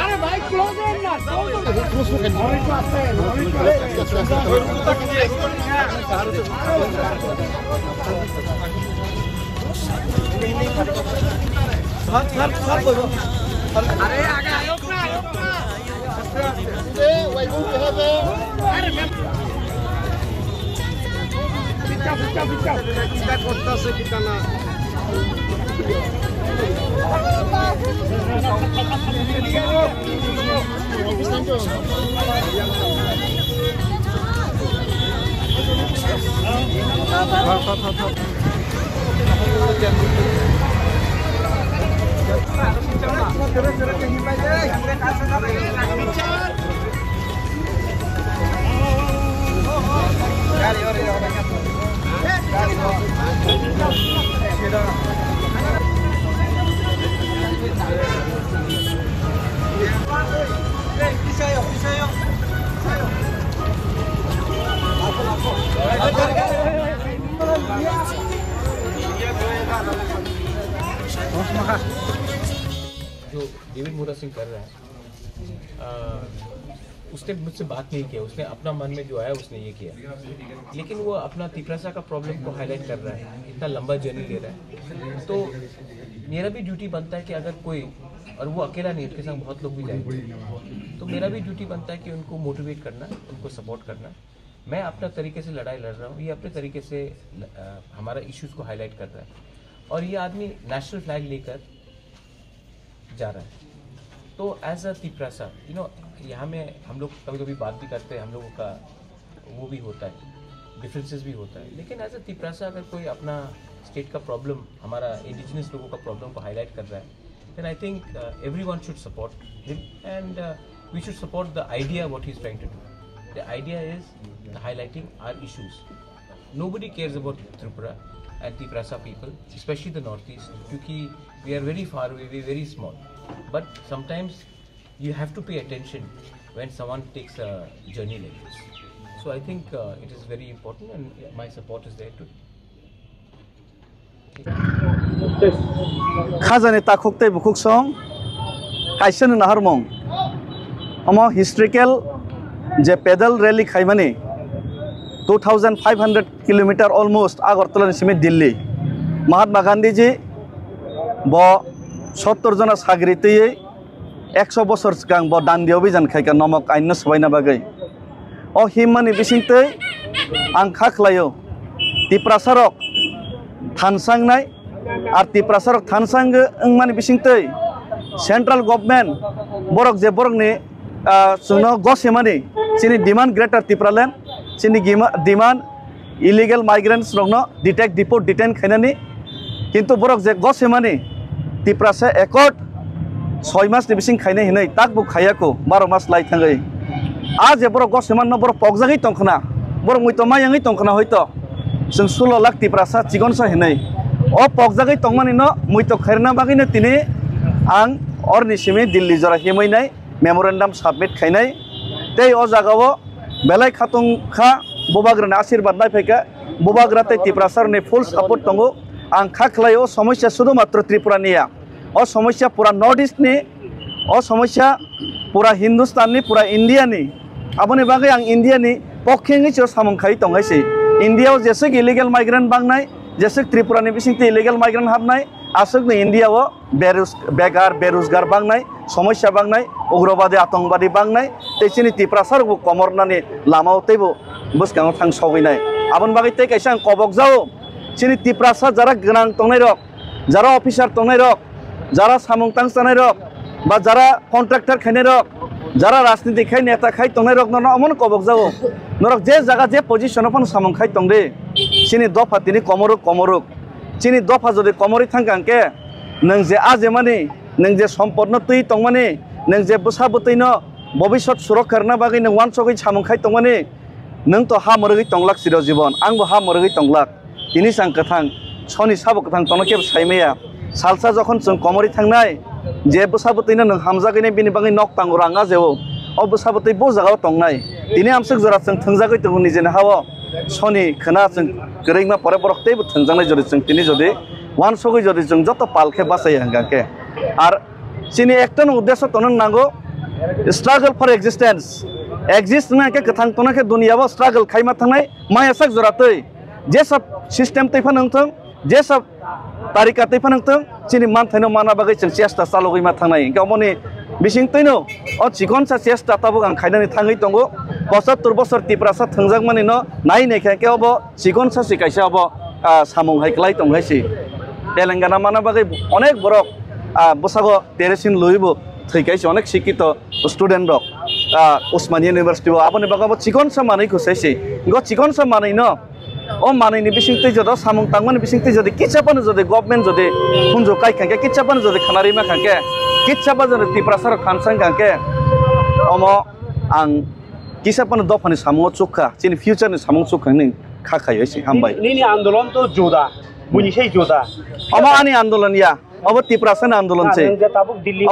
अरे भाई क्लोज है ना अरे आगे आयो ना जो डेविड मोरा सिंह कर रहा है उसने मुझसे बात नहीं किया, उसने अपना मन में जो आया उसने ये किया, लेकिन वो अपना तिपरासा का प्रॉब्लम को हाईलाइट कर रहा है, इतना लंबा जर्नी ले रहा है। तो मेरा भी ड्यूटी बनता है कि अगर कोई, और वो अकेला नहीं, उसके साथ बहुत लोग भी जाएंगे, तो मेरा भी ड्यूटी बनता है कि उनको मोटिवेट करना, उनको सपोर्ट करना। मैं अपना तरीके से लड़ाई लड़ रहा हूँ, ये अपने तरीके से हमारा इश्यूज को हाईलाइट कर रहा है, और ये आदमी नेशनल फ्लैग लेकर जा रहा है। तो एज अ तिपरासा यहाँ में हम लोग कभी कभी बात भी करते हैं, हम लोगों का वो भी होता है, डिफरेंसेस भी होता है, लेकिन एज अ तिपरासा अगर कोई अपना स्टेट का प्रॉब्लम, हमारा इंडिजिनस लोगों का प्रॉब्लम को हाईलाइट कर रहा है, then I think everyone should support him, and we should support the idea what he's trying to do. The idea is highlighting our issues. Nobody cares about Tripura and Tiprasa people, especially the Northeast, because we are very far away, we are very small. But sometimes you have to pay attention when someone takes a journey like this. So I think it is very important, and my support is there too. Khazane takukte bukuk song kaisen naharmong amo historical je pedal rally khaimani 2500 kilometer almost Agartala simi Delhi Mahatma Gandhi ji bo 70 jona sagriti 100 বছর gang bo dandi obhijan khaika nomok aino sabaina bagai o himmani bisingtei ang khaklayo tiprasarok thansangnai আর তিপ্রাসারক থানসাঙ্গ মানে বিসিংতৈ central government বরক যে বরকনি Suno গসেমানি চিনি demand greater Tipraland চিনি demand illegal migrants রংনো detect deport detain খাইনানি কিন্তু বরক যে গসেমানি তিপ্রাসা একট 6 মাস नि बिसिं खायने हिनै ताकबो खायाको 12 मास लाई थांगै आ जे बरक गसेमान न बरक पगजागै तंखना बरक मुइतो मायांगै तंखना हयतो जों 16 lakh Tiprasa चिगनसा हिनै o pokjagai tongmani no muito khairna bagino tini ang orni simi Delhi jora himainai memorandum submit khainai tei o jagao belai khatung kha bobagrana ashirwad nai phaika bobagrate tiprasarni full support tongo ang khaklai o समस्या शुधु मात्र Tripura niya o समस्या pura north east ni o समस्या pura Hindustan ni pura India ni aboni bagai ang India ni pokhengi cho samong khai tongaisi India o jese illegal migrant bangnai जैसे त्रिपुरा ने बिसिंगते illegal migrant हाबनाय आसक ने India वो बेगार बेरोजगार बांगनाय समस्या बांगनाय उग्रवादी आतंकवादी बांगनाय तेसिनि तिप्रासार को कमरनानि लामाव तेबो बसकांग थां सगैनाय आबन बागै ते कायसा कबक जाओ सिनि तिप्रासा जरा गनां तंनाय रक जरा अफिसार तंनाय रक जरा सामंतां जानाय रक बा जरा कन्ट्राक्टर खायनाय रक जरा राजनीति खाय नेता खाय तंनाय रक न अमन कबक जाओ नरक जे जागा जे पोजिशन अपन सामं खाय तंदे চিনি দফা তিনি কমরুক চিনি দফা যদি কমরি থাঙ্গাंके नों जे आजे माने नों जे सम्पदनो तुई तंमाने नों जे बसाबतैन भबिष्यत सुरक्षारना बागै नों वानसगै सामंखाय तंमाने नों तो हा मरगै तंलाक सिर जीवन आंबो हा मरगै तंलाक इनि सां कथां सनि साबो कथां तनके साइमेया सालसा जखन जों कमरि थांनाय जे बसाबतैनो नों हामजागैनो बिनि बागै नक तांगो राङा जेव अ बसाबतै ब जागाव तंनाय दिनै आमसक जरा जों थंजागै तंगो निजेनो हाव सनि खोना जों गरैमा परे बरखतेबो थंजानाय जरि जों दिनै जदि वान सगै जदि जों जत पालखे बासाय हंगाके आर सिनि एकटन उद्देश्य तन नांगो स्ट्रगल फॉर एक्जिस्टेंस एक्जिस्ट ना के कथां तोना के दुनिया बा स्ट्रगल खाइमा थांनाय मायासक जरातै जे सब सिस्टम तैफा नंथों जे सब तारिका तैफा नंथों सिनि मान थैनो माना बागै जों चेष्टा चालुगैमा थांनाय गावमनि बिसिंतैनो अ चिकन सा चेष्टा ताबो आं खायनानै थाङै दंगो 75 बोसोर तिप्रासा थंजाक माने न नाय नेखाय के अब चिकन सा सिकायसे अब सामुं हाइक्लाय दंहायसि तेलेंगाना माना बागै अनेक बरक बसागो तेरेसिन लुइबो थैकायसे अनेक शिक्षित स्टूडेंट रक उस्मानिया यूनिवर्सिटी आबनि बागाबो चिकन सा मानै खुसायसि गो चिकन सा मानै न ओ मानैनि बिसिंतै जद सामुं तांमानि बिसिंतै जदि किछापानो जदि गवर्नमेंट जदि हुनजो कायखांके किछापानो जदि खानारि मा खांके किछापा जदि तिप्रासार खानसां खांके अम आं किछापानो दफानि सामुं चुखा चिनि फ्यूचरनि सामुं चुखानि खाखायसि हामबाय निनि आंदोलन तो जोदा मुनिसै जोदा अम आनि आंदोलन या अब तिप्रासन आंदोलन छे ताबुक दिल्ली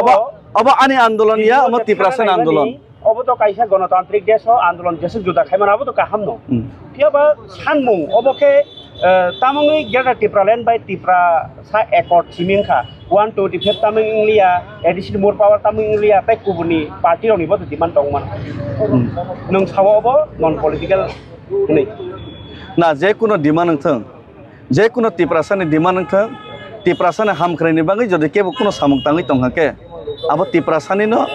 अब आनि आंदोलन या अब तिप्रासन आंदोलन अब तो काइसा गणतांत्रिक देश हो आंदोलन जैसे जुदा खाइमान अब तो काहाम नो कियाबा सानमुं अबके तामंगै गेदा Tipraland by Tiprasa accord सिमिंखा 125 तामंग इंलिया एडिशन मोर पावर तामंग इंलिया ताइ कुबुनि पार्टी रनि बद डिमान्ड दंमोन नों सावो अब नन पॉलिटिकल नै ना जे कुनो डिमान्ड नथों जे कुनो तिप्रासानि डिमान्ड नथों तिप्रासानि हामख्रायनि बागै जदि केबो कुनो सामुं ताङै तंहाके अब तिप्रासानि न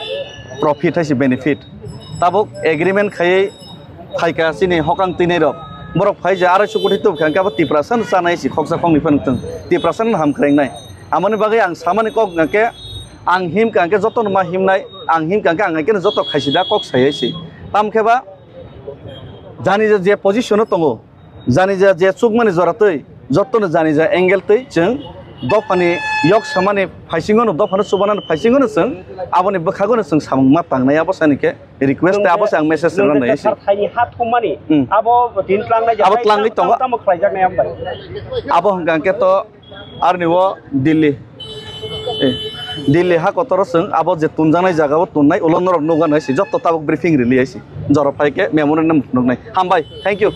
प्रॉफिट है बेनिफिट ताबुक एग्रीमेंट खाई फाइका सिनी हकां तीनै रक बरक फाइजे 250 कोटी तो खांका अब तिप्रासन सानाय सि खक्सा खंनि फनथों तिप्रासन हामख्रायनाय आमनि बागै आं सामानि कक नाके आं हिम कांके जतन मा हिमनाय आं हिम कांके आं के जत खाइसिदा कक सायसि तामखेबा जानि जे पोजिशन तंगो जानि जे चुकमानि जरातै जतन जानि जा एंगेल तै जों दफानि यक सामानि फाइसिंगनो दफानो सुबानानो फाइसिंगनो जों आबनि बखागोनो जों सामुंमा तांनाय आबसानिके रिक्वेस्ट आबस आं मेसेज रननाय एसे थाइनि हात कुमानि आबो दिनख्लांनाय जाबाय आबो क्लांगै तंग ताम ख्लायजानाय आमबाय आबो हंगांके तो आरनिवो दिल्ली दिल्ली हा कतर जों आबो जे तुनजानाय जागाबो तुननाय उलनरक नुगान हैसि जत्त ताबक ब्रीफिंग रिलीज हैसि जरफाइके मेमोरेंडम नुनाय हामबाय थैंक यू।